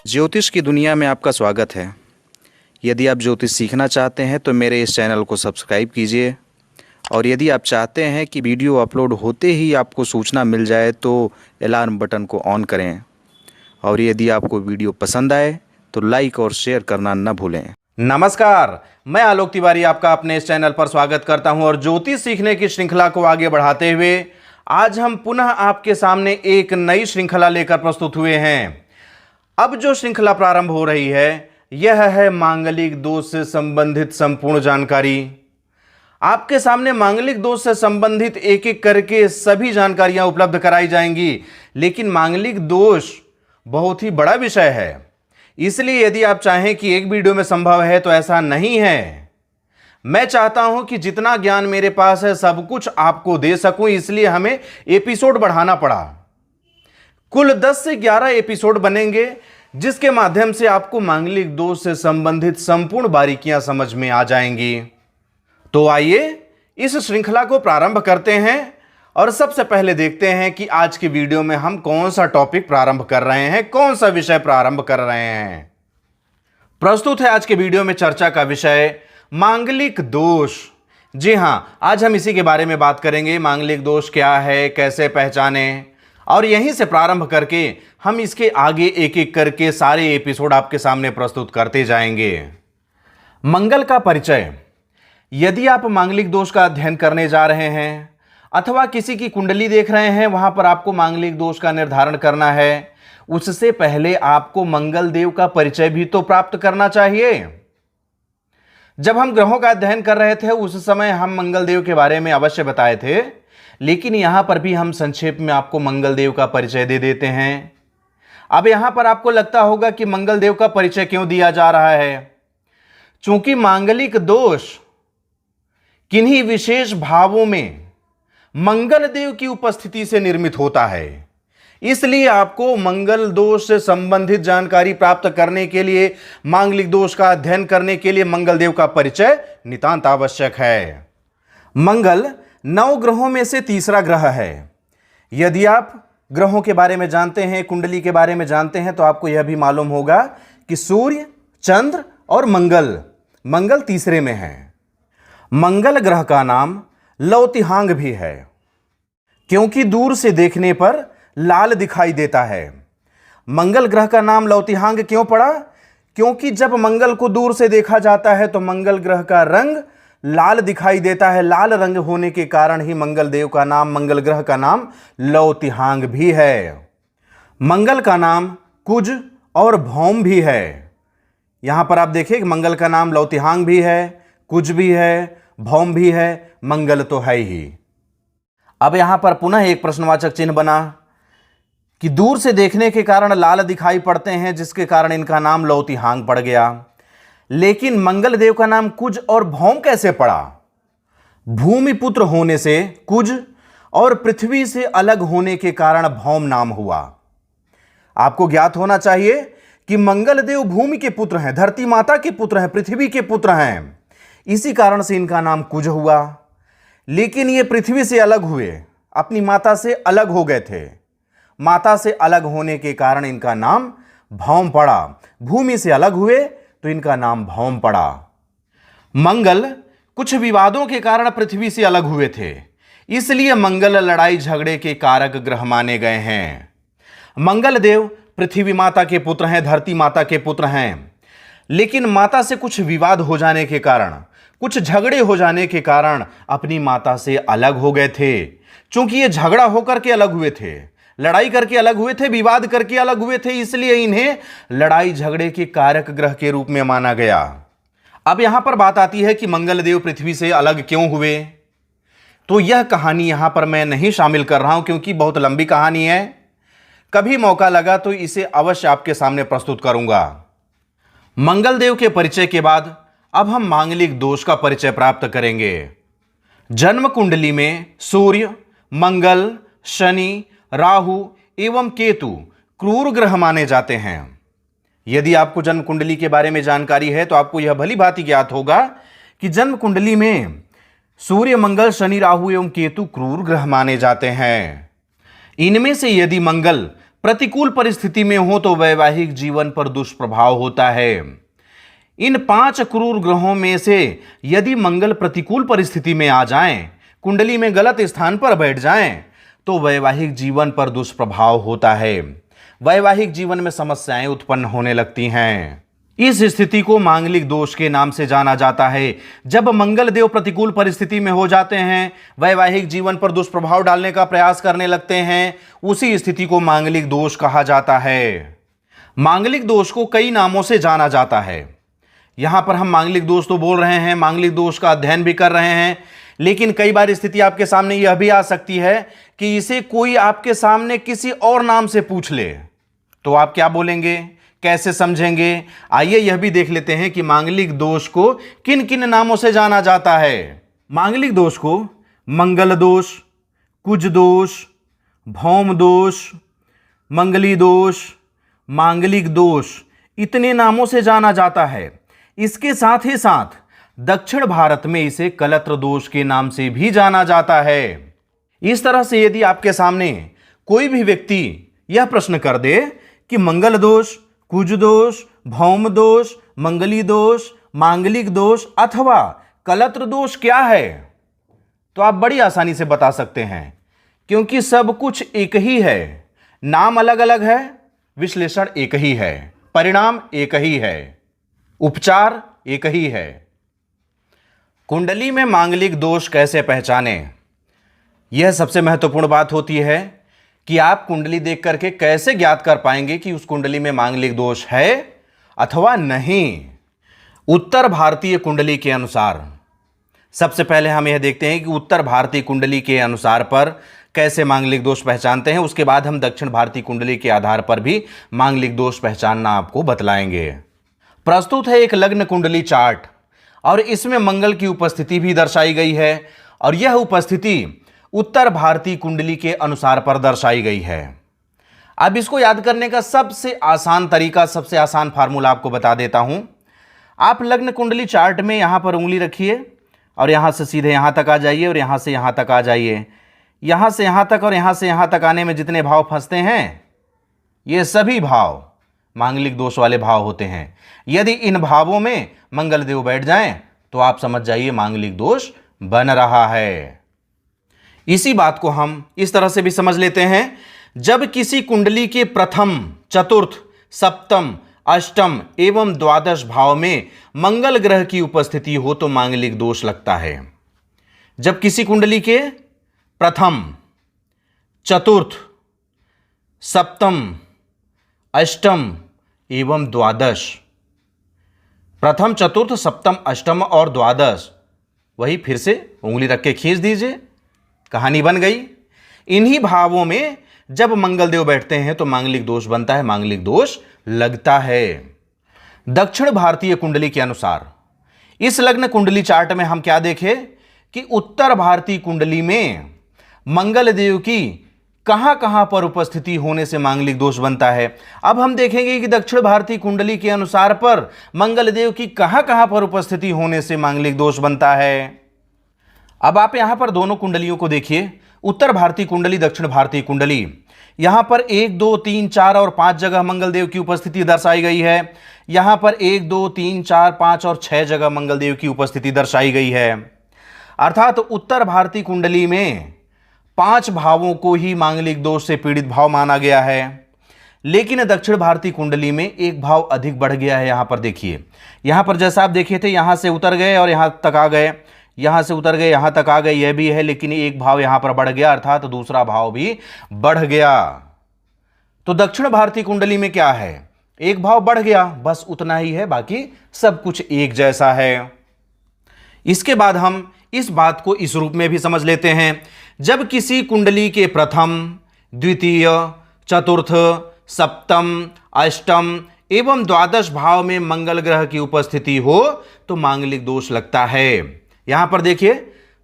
ज्योतिष की दुनिया में आपका स्वागत है। यदि आप ज्योतिष सीखना चाहते हैं तो मेरे इस चैनल को सब्सक्राइब कीजिए, और यदि आप चाहते हैं कि वीडियो अपलोड होते ही आपको सूचना मिल जाए तो अलार्म बटन को ऑन करें, और यदि आपको वीडियो पसंद आए तो लाइक और शेयर करना न भूलें। नमस्कार, मैं आलोक तिवारी आपका अपने इस चैनल पर स्वागत करता हूं और ज्योतिष सीखने की श्रृंखला को आगे बढ़ाते हुए आज हम पुनः आपके सामने एक नई श्रृंखला लेकर प्रस्तुत हुए हैं। अब जो श्रृंखला प्रारंभ हो रही है यह है मांगलिक दोष से संबंधित संपूर्ण जानकारी। आपके सामने मांगलिक दोष से संबंधित एक एक करके सभी जानकारियां उपलब्ध कराई जाएंगी, लेकिन मांगलिक दोष बहुत ही बड़ा विषय है, इसलिए यदि आप चाहें कि एक वीडियो में संभव है तो ऐसा नहीं है। मैं चाहता हूं कि जितना ज्ञान मेरे पास है सब कुछ आपको दे सकूं, इसलिए हमें एपिसोड बढ़ाना पड़ा। कुल 10 से 11 एपिसोड बनेंगे जिसके माध्यम से आपको मांगलिक दोष से संबंधित संपूर्ण बारीकियां समझ में आ जाएंगी। तो आइए इस श्रृंखला को प्रारंभ करते हैं और सबसे पहले देखते हैं कि आज की वीडियो में हम कौन सा टॉपिक प्रारंभ कर रहे हैं, कौन सा विषय प्रारंभ कर रहे हैं। प्रस्तुत है आज के वीडियो में चर्चा का विषय मांगलिक दोष। जी हां, आज हम इसी के बारे में बात करेंगे। मांगलिक दोष क्या है, कैसे पहचानें, और यहीं से प्रारंभ करके हम इसके आगे एक एक करके सारे एपिसोड आपके सामने प्रस्तुत करते जाएंगे। मंगल का परिचय। यदि आप मांगलिक दोष का अध्ययन करने जा रहे हैं अथवा किसी की कुंडली देख रहे हैं, वहां पर आपको मांगलिक दोष का निर्धारण करना है, उससे पहले आपको मंगल देव का परिचय भी तो प्राप्त करना चाहिए। जब हम ग्रहों का अध्ययन कर रहे थे उस समय हम मंगल देव के बारे में अवश्य बताए थे, लेकिन यहां पर भी हम संक्षेप में आपको मंगल देव का परिचय दे देते हैं। अब यहां पर आपको लगता होगा कि मंगल देव का परिचय क्यों दिया जा रहा है। चूंकि मांगलिक दोष किन्हीं विशेष भावों में मंगल देव की उपस्थिति से निर्मित होता है, इसलिए आपको मंगल दोष से संबंधित जानकारी प्राप्त करने के लिए, मांगलिक दोष का अध्ययन करने के लिए मंगल देव का परिचय नितांत आवश्यक है। मंगल 9 ग्रहों में से तीसरा ग्रह है। यदि आप ग्रहों के बारे में जानते हैं, कुंडली के बारे में जानते हैं, तो आपको यह भी मालूम होगा कि सूर्य, चंद्र और मंगल तीसरे में है। मंगल ग्रह का नाम लौतिहांग भी है, क्योंकि दूर से देखने पर लाल दिखाई देता है। मंगल ग्रह का नाम लौतिहांग क्यों पड़ा? क्योंकि जब मंगल को दूर से देखा जाता है तो मंगल ग्रह का रंग लाल दिखाई देता है। लाल रंग होने के कारण ही मंगल देव का नाम, मंगल ग्रह का नाम लौतिहांग भी है। मंगल का नाम कुज और भौम भी है। यहां पर आप देखिए मंगल का नाम लौतिहांग भी है, कुज भी है, भौम भी है, मंगल तो है ही। अब यहां पर पुनः एक प्रश्नवाचक चिन्ह बना कि दूर से देखने के कारण लाल दिखाई पड़ते हैं, जिसके कारण इनका नाम लौतिहांग पड़ गया। लेकिन मंगल देव का नाम कुज और भौम कैसे पड़ा? भूमिपुत्र होने से कुज और पृथ्वी से अलग होने के कारण भौम नाम हुआ। आपको ज्ञात होना चाहिए कि मंगल देव भूमि के पुत्र हैं, धरती माता के पुत्र हैं, पृथ्वी के पुत्र हैं, इसी कारण से इनका नाम कुज हुआ। लेकिन ये पृथ्वी से अलग हुए, अपनी माता से अलग हो गए थे। माता से अलग होने के कारण इनका नाम भौम पड़ा। भूमि से अलग हुए तो इनका नाम भौम पड़ा। मंगल कुछ विवादों के कारण पृथ्वी से अलग हुए थे, इसलिए मंगल लड़ाई झगड़े के कारक ग्रह माने गए हैं। मंगल देव पृथ्वी माता के पुत्र हैं, धरती माता के पुत्र हैं, लेकिन माता से कुछ विवाद हो जाने के कारण, कुछ झगड़े हो जाने के कारण अपनी माता से अलग हो गए थे। चूंकि ये झगड़ा होकर के अलग हुए थे, लड़ाई करके अलग हुए थे, विवाद करके अलग हुए थे, इसलिए इन्हें लड़ाई झगड़े के कारक ग्रह के रूप में माना गया। अब यहां पर बात आती है कि मंगल देव पृथ्वी से अलग क्यों हुए। तो यह कहानी यहां पर मैं नहीं शामिल कर रहा हूं, क्योंकि बहुत लंबी कहानी है। कभी मौका लगा तो इसे अवश्य आपके सामने प्रस्तुत करूंगा। मंगल देव के परिचय के बाद अब हम मांगलिक दोष का परिचय प्राप्त करेंगे। जन्म कुंडली में सूर्य, मंगल, शनि, राहु एवं केतु क्रूर ग्रह माने जाते हैं। यदि आपको जन्म कुंडली के बारे में जानकारी है तो आपको यह भली भांति ज्ञात होगा कि जन्म कुंडली में सूर्य, मंगल, शनि, राहु एवं केतु क्रूर ग्रह माने जाते हैं। इनमें से यदि मंगल प्रतिकूल परिस्थिति में हो तो वैवाहिक जीवन पर दुष्प्रभाव होता है। इन 5 क्रूर ग्रहों में से यदि मंगल प्रतिकूल परिस्थिति में आ जाएं, कुंडली में गलत स्थान पर बैठ जाएं, तो वैवाहिक जीवन पर दुष्प्रभाव होता है। वैवाहिक जीवन में समस्याएं उत्पन्न होने लगती हैं। इस स्थिति को मांगलिक दोष के नाम से जाना जाता है। जब मंगल देव प्रतिकूल परिस्थिति में हो जाते हैं, वैवाहिक जीवन पर दुष्प्रभाव डालने का प्रयास करने लगते हैं, उसी स्थिति को मांगलिक दोष कहा जाता है। मांगलिक दोष को कई नामों से जाना जाता है। यहां पर हम मांगलिक दोष तो बोल रहे हैं, मांगलिक दोष का अध्ययन भी कर रहे हैं, लेकिन कई बार स्थिति आपके सामने यह भी आ सकती है कि इसे कोई आपके सामने किसी और नाम से पूछ ले, तो आप क्या बोलेंगे, कैसे समझेंगे? आइए यह भी देख लेते हैं कि मांगलिक दोष को किन किन नामों से जाना जाता है। मांगलिक दोष को मंगल दोष, कुज दोष, भौम दोष, मंगली दोष, मांगलिक दोष इतने नामों से जाना जाता है। इसके साथ ही साथ दक्षिण भारत में इसे कलत्र दोष के नाम से भी जाना जाता है। इस तरह से यदि आपके सामने कोई भी व्यक्ति यह प्रश्न कर दे कि मंगल दोष, कुज दोष, भौम दोष, मंगली दोष, मांगलिक दोष अथवा कलत्र दोष क्या है, तो आप बड़ी आसानी से बता सकते हैं, क्योंकि सब कुछ एक ही है। नाम अलग अलग है, विश्लेषण एक ही है, परिणाम एक ही है, उपचार एक ही है। कुंडली में मांगलिक दोष कैसे पहचानें? यह सबसे महत्वपूर्ण बात होती है कि आप कुंडली देख करके कैसे ज्ञात कर पाएंगे कि उस कुंडली में मांगलिक दोष है अथवा नहीं। उत्तर भारतीय कुंडली के अनुसार सबसे पहले हम यह देखते हैं कि उत्तर भारतीय कुंडली के अनुसार पर कैसे मांगलिक दोष पहचानते हैं। उसके बाद हम दक्षिण भारतीय कुंडली के आधार पर भी मांगलिक दोष पहचानना आपको बतलाएंगे। प्रस्तुत है एक लग्न कुंडली चार्ट और इसमें मंगल की उपस्थिति भी दर्शाई गई है और यह उपस्थिति उत्तर भारतीय कुंडली के अनुसार पर दर्शाई गई है। अब इसको याद करने का सबसे आसान तरीका, सबसे आसान फार्मूला आपको बता देता हूं। आप लग्न कुंडली चार्ट में यहां पर उंगली रखिए और यहां से सीधे यहां तक आ जाइए और यहां से यहां तक आ जाइए। यहां से यहां तक और यहां से यहां तक आने में जितने भाव फंसते हैं, ये सभी भाव मांगलिक दोष वाले भाव होते हैं। यदि इन भावों में मंगल देव बैठ जाएं तो आप समझ जाइए मांगलिक दोष बन रहा है। इसी बात को हम इस तरह से भी समझ लेते हैं, जब किसी कुंडली के प्रथम, चतुर्थ, सप्तम, अष्टम एवं द्वादश भाव में मंगल ग्रह की उपस्थिति हो तो मांगलिक दोष लगता है। जब किसी कुंडली के प्रथम, चतुर्थ, सप्तम, अष्टम एवं द्वादश, प्रथम, चतुर्थ, सप्तम, अष्टम और द्वादश, वही फिर से उंगली रख के खींच दीजिए, कहानी बन गई। इन्हीं भावों में जब मंगल देव बैठते हैं तो मांगलिक दोष बनता है, मांगलिक दोष लगता है। दक्षिण भारतीय कुंडली के अनुसार इस लग्न कुंडली चार्ट में हम क्या देखें कि उत्तर भारतीय कुंडली में मंगल देव की कहां कहां पर उपस्थिति होने से मांगलिक दोष बनता है। अब हम देखेंगे कि दक्षिण भारतीय कुंडली के अनुसार पर मंगल देव की कहां कहां पर उपस्थिति होने से मांगलिक दोष बनता है। अब आप यहां पर दोनों कुंडलियों को देखिए, उत्तर भारतीय कुंडली, दक्षिण भारतीय कुंडली। यहां पर 1, 2, 3, 4 और 5 जगह मंगल देव की उपस्थिति दर्शाई गई है। यहां पर 1, 2, 3, 4, 5 और 6 जगह मंगल देव की उपस्थिति दर्शाई गई है। अर्थात उत्तर भारतीय कुंडली में 5 भावों को ही मांगलिक दोष से पीड़ित भाव माना गया है, लेकिन दक्षिण भारतीय कुंडली में एक भाव अधिक बढ़ गया है। यहां पर देखिए, यहां पर जैसा आप देखे थे, यहां से उतर गए और यहां तक आ गए, यहां से उतर गए यहां तक आ गए, यह भी है, लेकिन एक भाव यहां पर बढ़ गया, अर्थात दूसरा भाव भी बढ़ गया। तो दक्षिण भारतीय कुंडली में क्या है, एक भाव बढ़ गया, बस उतना ही है, बाकी सब कुछ एक जैसा है। इसके बाद हम इस बात को इस रूप में भी समझ लेते हैं, जब किसी कुंडली के प्रथम, द्वितीय, चतुर्थ, सप्तम, अष्टम एवं द्वादश भाव में मंगल ग्रह की उपस्थिति हो तो मांगलिक दोष लगता है। यहां पर देखिए,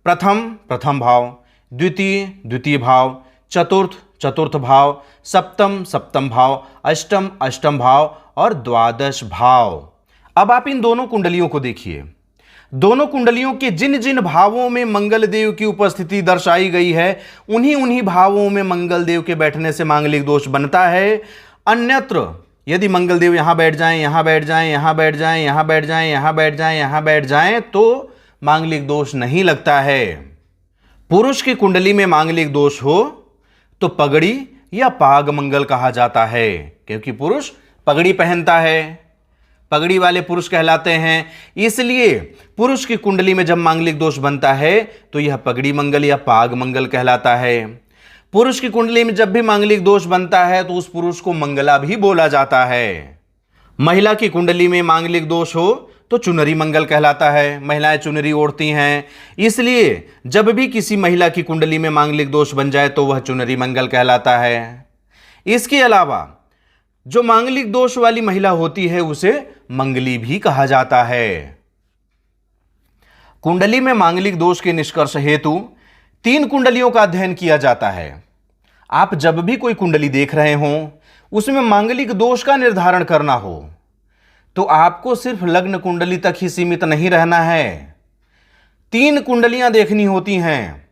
प्रथम, प्रथम भाव, द्वितीय, द्वितीय भाव, चतुर्थ, चतुर्थ भाव, सप्तम, सप्तम भाव, अष्टम, अष्टम भाव और द्वादश भाव। अब आप इन दोनों कुंडलियों को देखिए, दोनों कुंडलियों के जिन जिन भावों में मंगल देव की उपस्थिति दर्शाई गई है उन्हीं उन्हीं भावों में मंगल देव के बैठने से मांगलिक दोष बनता है। अन्यत्र यदि मंगल देव यहां बैठ जाएं, यहां बैठ जाएं, यहां बैठ जाएं, यहां बैठ जाएं, यहां बैठ जाएं, यहां बैठ जाएं तो मांगलिक दोष नहीं लगता है। पुरुष की कुंडली में मांगलिक दोष हो तो पगड़ी या पाग मंगल कहा जाता है, क्योंकि पुरुष पगड़ी पहनता है, पगड़ी वाले पुरुष कहलाते हैं। इसलिए पुरुष की कुंडली में जब मांगलिक दोष बनता है तो यह पगड़ी मंगल या पाग मंगल कहलाता है। पुरुष की कुंडली में जब भी मांगलिक दोष बनता है तो उस पुरुष को मंगला भी बोला जाता है। महिला की कुंडली में मांगलिक दोष हो तो चुनरी मंगल कहलाता है। महिलाएं चुनरी ओढ़ती हैं, इसलिए जब भी किसी महिला की कुंडली में मांगलिक दोष बन जाए तो वह चुनरी मंगल कहलाता है। इसके अलावा जो मांगलिक दोष वाली महिला होती है उसे मंगली भी कहा जाता है। कुंडली में मांगलिक दोष के निष्कर्ष हेतु 3 कुंडलियों का अध्ययन किया जाता है। आप जब भी कोई कुंडली देख रहे हो उसमें मांगलिक दोष का निर्धारण करना हो तो आपको सिर्फ लग्न कुंडली तक ही सीमित नहीं रहना है, 3 कुंडलियां देखनी होती हैं।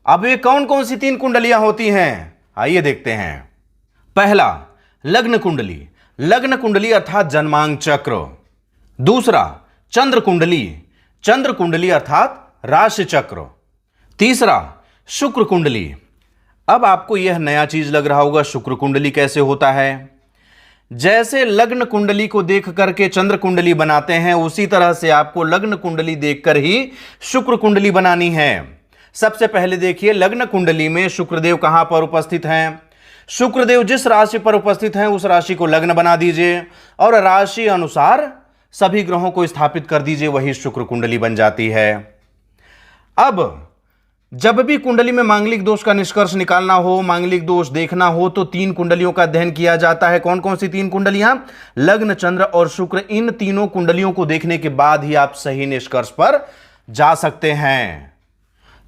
अब ये कौन कौन सी 3 कुंडलियां होती हैं, आइए देखते हैं। पहला, लग्न कुंडली। लग्न कुंडली अर्थात जन्मांग चक्र। दूसरा, चंद्र कुंडली। चंद्र कुंडली अर्थात राशि चक्र। तीसरा, शुक्र कुंडली। अब आपको यह नया चीज लग रहा होगा, शुक्र कुंडली कैसे होता है। जैसे लग्न कुंडली को देख करके चंद्र कुंडली बनाते हैं उसी तरह से आपको लग्न कुंडली देखकर ही शुक्र कुंडली बनानी है। सबसे पहले देखिए लग्न कुंडली में शुक्रदेव कहां पर उपस्थित हैं। शुक्रदेव जिस राशि पर उपस्थित हैं उस राशि को लग्न बना दीजिए और राशि अनुसार सभी ग्रहों को स्थापित कर दीजिए, वही शुक्र कुंडली बन जाती है। अब जब भी कुंडली में मांगलिक दोष का निष्कर्ष निकालना हो, मांगलिक दोष देखना हो तो 3 कुंडलियों का अध्ययन किया जाता है। कौन कौन सी 3 कुंडलियां? लग्न, चंद्र और शुक्र। इन तीनों कुंडलियों को देखने के बाद ही आप सही निष्कर्ष पर जा सकते हैं।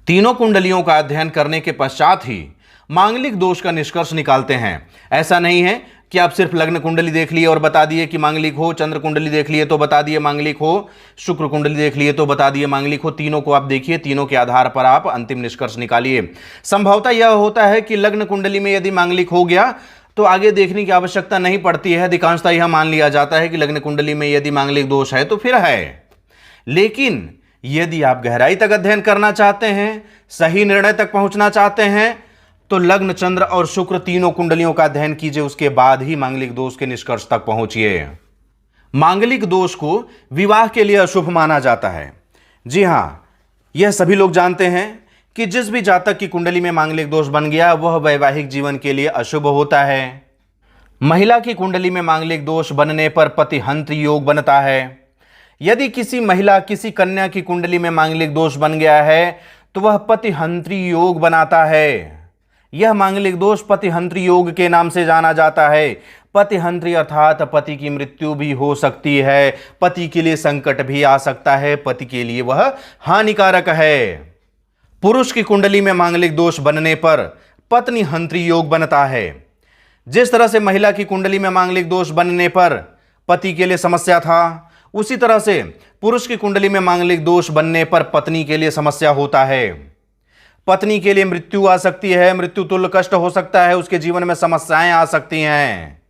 तीनों कुंडलियों का अध्ययन करने के पश्चात ही मांगलिक दोष का निष्कर्ष निकालते हैं। ऐसा नहीं है कि आप सिर्फ लग्न कुंडली देख लिए और बता दिए कि मांगलिक हो, चंद्र कुंडली देख लिए तो बता दिए मांगलिक हो, शुक्र कुंडली देख लिए तो बता दिए मांगलिक हो। तीनों को आप देखिए, तीनों के आधार पर आप अंतिम निष्कर्ष निकालिए। संभवतः यह होता है कि लग्न कुंडली में यदि मांगलिक हो गया तो आगे देखने की आवश्यकता नहीं पड़ती है। अधिकांशतः यह मान लिया जाता है कि लग्न कुंडली में यदि मांगलिक दोष है तो फिर है। लेकिन यदि आप गहराई तक अध्ययन करना चाहते हैं, सही निर्णय तक पहुंचना चाहते हैं तो लग्न, चंद्र और शुक्र तीनों कुंडलियों का अध्ययन कीजिए, उसके बाद ही मांगलिक दोष के निष्कर्ष तक पहुंचिए। मांगलिक दोष को विवाह के लिए अशुभ माना जाता है। जी हां, यह सभी लोग जानते हैं कि जिस भी जातक की कुंडली में मांगलिक दोष बन गया वह वैवाहिक जीवन के लिए अशुभ होता है। महिला की कुंडली में मांगलिक दोष बनने पर पतिहंत्र योग बनता है। यदि किसी महिला, किसी कन्या की कुंडली में मांगलिक दोष बन गया है तो वह पतिहंत्री योग बनाता है। यह मांगलिक दोष पतिहंत्री योग के नाम से जाना जाता है। पतिहंत्री अर्थात पति की मृत्यु भी हो सकती है, पति के लिए संकट भी आ सकता है, पति के लिए वह हानिकारक है। पुरुष की कुंडली में मांगलिक दोष बनने पर पत्नीहंत्री योग बनता है। जिस तरह से महिला की कुंडली में मांगलिक दोष बनने पर पति के लिए समस्या था, उसी तरह से पुरुष की कुंडली में मांगलिक दोष बनने पर पत्नी के लिए समस्या होता है। पत्नी के लिए मृत्यु आ सकती है, मृत्यु तुल्य कष्ट हो सकता है, उसके जीवन में समस्याएं आ सकती हैं।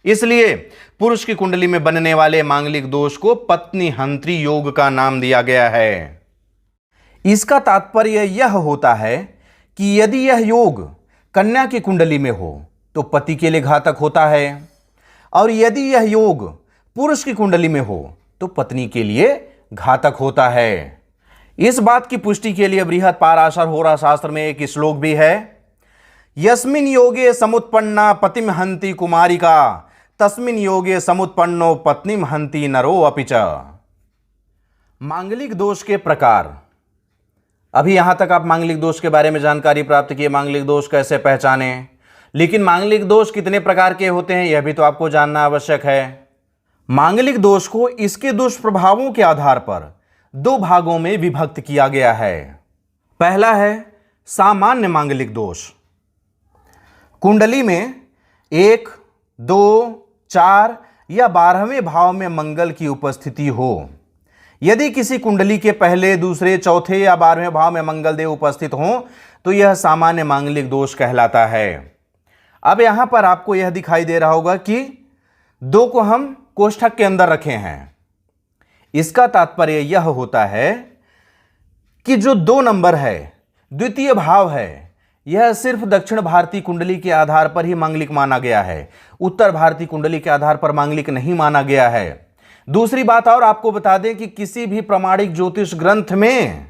इसलिए पुरुष की कुंडली में बनने वाले मांगलिक दोष को पत्नीहंत्री योग का नाम दिया गया है। इसका तात्पर्य यह होता है कि यदि यह योग कन्या की कुंडली में हो तो पति के लिए घातक होता है और यदि यह योग पुरुष की कुंडली में हो तो पत्नी के लिए घातक होता है। इस बात की पुष्टि के लिए बृहत पाराशर होरा शास्त्र में एक श्लोक भी है, यस्मिन योगे समुत्पन्ना पतिम हंति कुमारिका तस्मिन योगे समुत्पन्नो पत्नीम हंति नरो अपि च। मांगलिक दोष के प्रकार। अभी यहां तक आप मांगलिक दोष के बारे में जानकारी प्राप्त किए, मांगलिक दोष कैसे पहचानें, लेकिन मांगलिक दोष कितने प्रकार के होते हैं यह भी तो आपको जानना आवश्यक है। मांगलिक दोष को इसके दुष्प्रभावों के आधार पर 2 भागों में विभक्त किया गया है। पहला है सामान्य मांगलिक दोष। कुंडली में 1, 2, 4 या 12वें भाव में मंगल की उपस्थिति हो यदि किसी कुंडली के पहले, दूसरे, चौथे या 12वें भाव में मंगल देव उपस्थित हों तो यह सामान्य मांगलिक दोष कहलाता है। अब यहां पर आपको यह दिखाई दे रहा होगा कि 2 को हम कोष्ठक के अंदर रखे हैं। इसका तात्पर्य यह होता है कि जो 2 नंबर है, द्वितीय भाव है, यह सिर्फ दक्षिण भारतीय कुंडली के आधार पर ही मांगलिक माना गया है, उत्तर भारतीय कुंडली के आधार पर मांगलिक नहीं माना गया है। दूसरी बात और आपको बता दें कि किसी भी प्रमाणिक ज्योतिष ग्रंथ में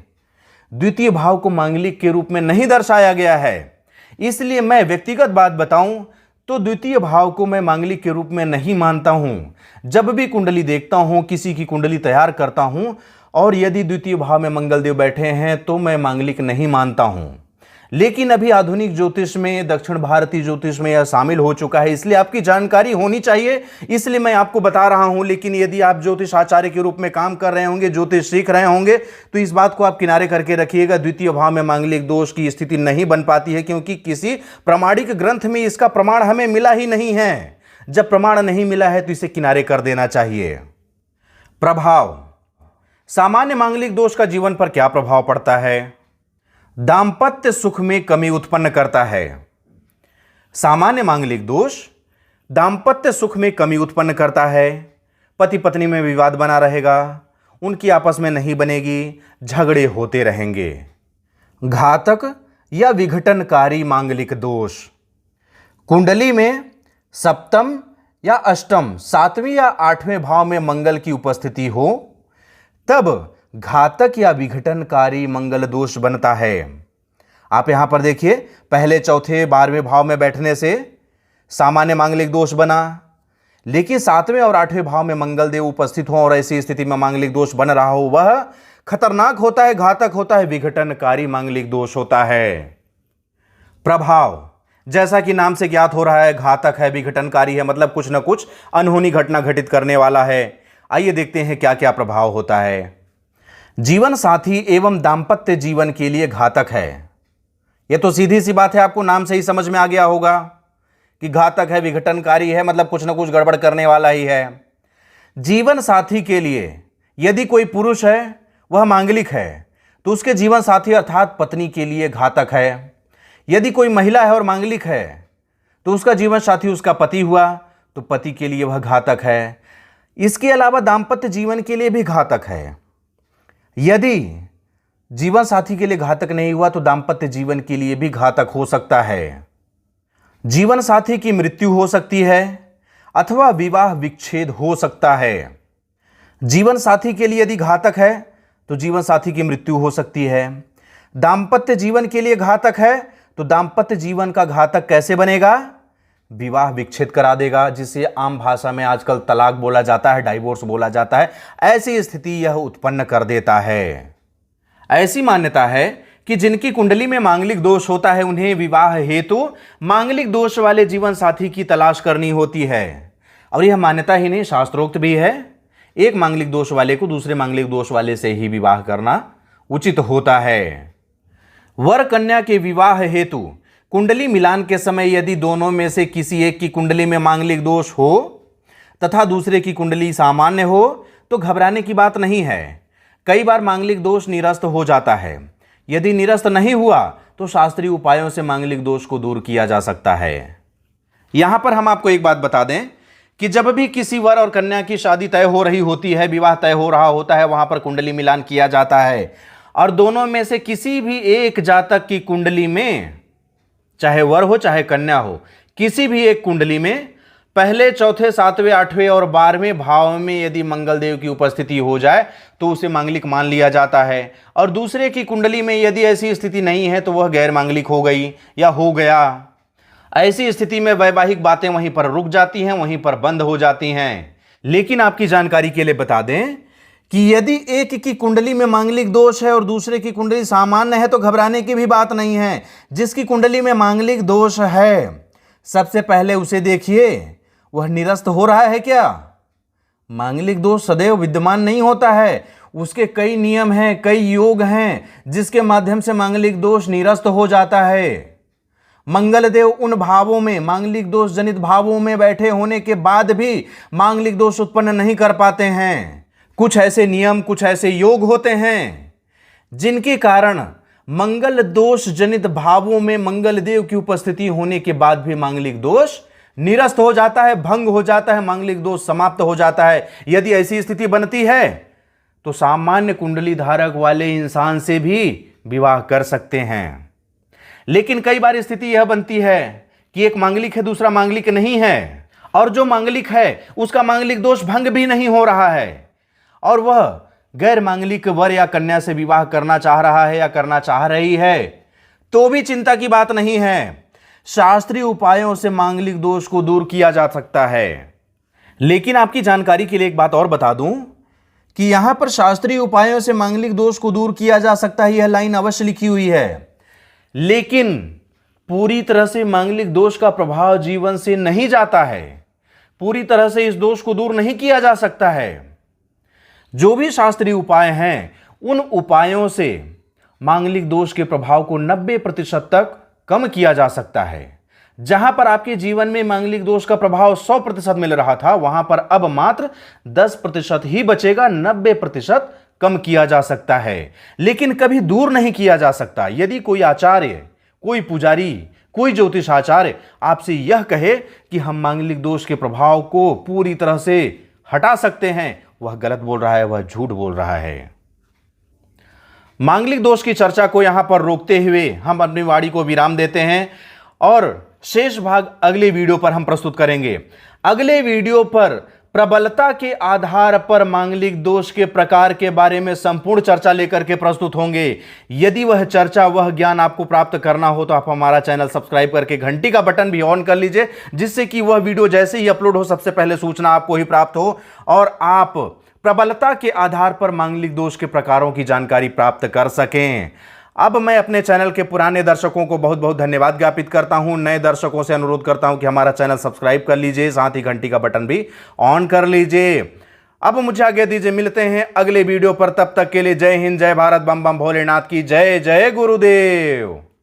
द्वितीय भाव को मांगलिक के रूप में नहीं दर्शाया गया है। इसलिए मैं व्यक्तिगत बात बताऊं तो द्वितीय भाव को मैं मांगलिक के रूप में नहीं मानता हूं। जब भी कुंडली देखता हूं, किसी की कुंडली तैयार करता हूं और यदि द्वितीय भाव में मंगल देव बैठे हैं तो मैं मांगलिक नहीं मानता हूं। लेकिन अभी आधुनिक ज्योतिष में, दक्षिण भारतीय ज्योतिष में यह शामिल हो चुका है, इसलिए आपकी जानकारी होनी चाहिए, इसलिए मैं आपको बता रहा हूं। लेकिन यदि आप ज्योतिष आचार्य के रूप में काम कर रहे होंगे, ज्योतिष सीख रहे होंगे, तो इस बात को आप किनारे करके रखिएगा। द्वितीय भाव में मांगलिक दोष की स्थिति नहीं बन पाती है, क्योंकि किसी प्रमाणिक ग्रंथ में इसका प्रमाण हमें मिला ही नहीं है। जब प्रमाण नहीं मिला है तो इसे किनारे कर देना चाहिए। प्रभाव, सामान्य मांगलिक दोष का जीवन पर क्या प्रभाव पड़ता है? दांपत्य सुख में कमी उत्पन्न करता है। सामान्य मांगलिक दोष दांपत्य सुख में कमी उत्पन्न करता है। पति पत्नी में विवाद बना रहेगा, उनकी आपस में नहीं बनेगी, झगड़े होते रहेंगे। घातक या विघटनकारी मांगलिक दोष, कुंडली में सप्तम या अष्टम, 7वें या 8वें भाव में मंगल की उपस्थिति हो तब घातक या विघटनकारी मंगल दोष बनता है। आप यहां पर देखिए, पहले, चौथे, 12वें भाव में बैठने से सामान्य मांगलिक दोष बना, लेकिन 7वें और 8वें भाव में मंगल देव उपस्थित हो और ऐसी स्थिति में मांगलिक दोष बन रहा हो, वह खतरनाक होता है, घातक होता है, विघटनकारी मांगलिक दोष होता है। प्रभाव, जैसा कि नाम से ज्ञात हो रहा है, घातक है, विघटनकारी है, मतलब कुछ न कुछ अनहोनी घटना घटित करने वाला है। आइए देखते हैं क्या क्या प्रभाव होता है। जीवन साथी एवं दांपत्य जीवन के लिए घातक है। यह तो सीधी सी बात है, आपको नाम से ही समझ में आ गया होगा कि घातक है, विघटनकारी है, मतलब कुछ ना कुछ गड़बड़ करने वाला ही है। जीवन साथी के लिए यदि कोई पुरुष है, वह मांगलिक है, तो उसके जीवन साथी अर्थात पत्नी के लिए घातक है। यदि कोई महिला है और मांगलिक है, तो उसका जीवन साथी उसका पति हुआ, तो पति के लिए वह घातक है। इसके अलावा दांपत्य जीवन के लिए भी घातक है। यदि जीवन साथी के लिए घातक नहीं हुआ तो दांपत्य जीवन के लिए भी घातक हो सकता है। जीवन साथी की मृत्यु हो सकती है अथवा विवाह विच्छेद हो सकता है। जीवन साथी के लिए यदि घातक है तो जीवन साथी की मृत्यु हो सकती है। दांपत्य जीवन के लिए घातक है तो दांपत्य जीवन का घातक कैसे बनेगा? विवाह विच्छेद करा देगा, जिसे आम भाषा में आजकल तलाक बोला जाता है, डाइवोर्स बोला जाता है। ऐसी स्थिति यह उत्पन्न कर देता है। ऐसी मान्यता है कि जिनकी कुंडली में मांगलिक दोष होता है, उन्हें विवाह हेतु मांगलिक दोष वाले जीवन साथी की तलाश करनी होती है। और यह मान्यता ही नहीं, शास्त्रोक्त भी है। एक मांगलिक दोष वाले को दूसरे मांगलिक दोष वाले से ही विवाह करना उचित होता है। वर कन्या के विवाह हेतु कुंडली मिलान के समय यदि दोनों में से किसी एक की कुंडली में मांगलिक दोष हो तथा दूसरे की कुंडली सामान्य हो तो घबराने की बात नहीं है। कई बार मांगलिक दोष निरस्त हो जाता है। यदि निरस्त नहीं हुआ तो शास्त्रीय उपायों से मांगलिक दोष को दूर किया जा सकता है। यहां पर हम आपको एक बात बता दें कि जब भी किसी वर और कन्या की शादी तय हो रही होती है, विवाह तय हो रहा होता है, वहां पर कुंडली मिलान किया जाता है और दोनों में से किसी भी एक जातक की कुंडली में, चाहे वर हो चाहे कन्या हो, किसी भी एक कुंडली में पहले, चौथे, 7वें, 8वें और 12वें भाव में यदि मंगल देव की उपस्थिति हो जाए तो उसे मांगलिक मान लिया जाता है। और दूसरे की कुंडली में यदि ऐसी स्थिति नहीं है तो वह गैर मांगलिक हो गई या हो गया। ऐसी स्थिति में वैवाहिक बातें वहीं पर रुक जाती हैं, वहीं पर बंद हो जाती हैं। लेकिन आपकी जानकारी के लिए बता दें कि यदि एक की कुंडली में मांगलिक दोष है और दूसरे की कुंडली सामान्य है तो घबराने की भी बात नहीं है। जिसकी कुंडली में मांगलिक दोष है, सबसे पहले उसे देखिए वह निरस्त हो रहा है क्या। मांगलिक दोष सदैव विद्यमान नहीं होता है, उसके कई नियम हैं, कई योग हैं जिसके माध्यम से मांगलिक दोष निरस्त हो जाता है। मंगल देव उन भावों में, मांगलिक दोष जनित भावों में बैठे होने के बाद भी मांगलिक दोष उत्पन्न नहीं कर पाते हैं। कुछ ऐसे नियम, कुछ ऐसे योग होते हैं जिनके कारण मंगल दोष जनित भावों में मंगल देव की उपस्थिति होने के बाद भी मांगलिक दोष निरस्त हो जाता है, भंग हो जाता है, मांगलिक दोष समाप्त हो जाता है। यदि ऐसी स्थिति बनती है तो सामान्य कुंडली धारक वाले इंसान से भी विवाह कर सकते हैं। लेकिन कई बार स्थिति यह बनती है कि एक मांगलिक है, दूसरा मांगलिक नहीं है, और जो मांगलिक है उसका मांगलिक दोष भंग भी नहीं हो रहा है और वह गैर मांगलिक वर या कन्या से विवाह करना चाह रहा है या करना चाह रही है, तो भी चिंता की बात नहीं है। शास्त्रीय उपायों से मांगलिक दोष को दूर किया जा सकता है। लेकिन आपकी जानकारी के लिए एक बात और बता दूं कि यहां पर शास्त्रीय उपायों से मांगलिक दोष को दूर किया जा सकता है, यह लाइन अवश्य लिखी हुई है, लेकिन पूरी तरह से मांगलिक दोष का प्रभाव जीवन से नहीं जाता है। पूरी तरह से इस दोष को दूर नहीं किया जा सकता है। जो भी शास्त्रीय उपाय हैं, उन उपायों से मांगलिक दोष के प्रभाव को 90% तक कम किया जा सकता है। जहां पर आपके जीवन में मांगलिक दोष का प्रभाव 100% मिल रहा था, वहां पर अब मात्र 10% ही बचेगा, 90% कम किया जा सकता है, लेकिन कभी दूर नहीं किया जा सकता। यदि कोई आचार्य, कोई पुजारी, कोई ज्योतिष आचार्य आपसे यह कहे कि हम मांगलिक दोष के प्रभाव को पूरी तरह से हटा सकते हैं, वह गलत बोल रहा है, वह झूठ बोल रहा है। मांगलिक दोष की चर्चा को यहां पर रोकते हुए हम अपनी वाणी को विराम देते हैं और शेष भाग अगले वीडियो पर हम प्रस्तुत करेंगे। अगले वीडियो पर प्रबलता के आधार पर मांगलिक दोष के प्रकार के बारे में संपूर्ण चर्चा लेकर के प्रस्तुत होंगे। यदि वह चर्चा, वह ज्ञान आपको प्राप्त करना हो तो आप हमारा चैनल सब्सक्राइब करके घंटी का बटन भी ऑन कर लीजिए, जिससे कि वह वीडियो जैसे ही अपलोड हो सबसे पहले सूचना आपको ही प्राप्त हो और आप प्रबलता के आधार पर मांगलिक दोष के प्रकारों की जानकारी प्राप्त कर सकें। अब मैं अपने चैनल के पुराने दर्शकों को बहुत बहुत धन्यवाद ज्ञापित करता हूं। नए दर्शकों से अनुरोध करता हूं कि हमारा चैनल सब्सक्राइब कर लीजिए, साथ ही घंटी का बटन भी ऑन कर लीजिए। अब मुझे आज्ञा दीजिए, मिलते हैं अगले वीडियो पर। तब तक के लिए जय हिंद, जय भारत, बम बम भोलेनाथ की जय। जय गुरुदेव।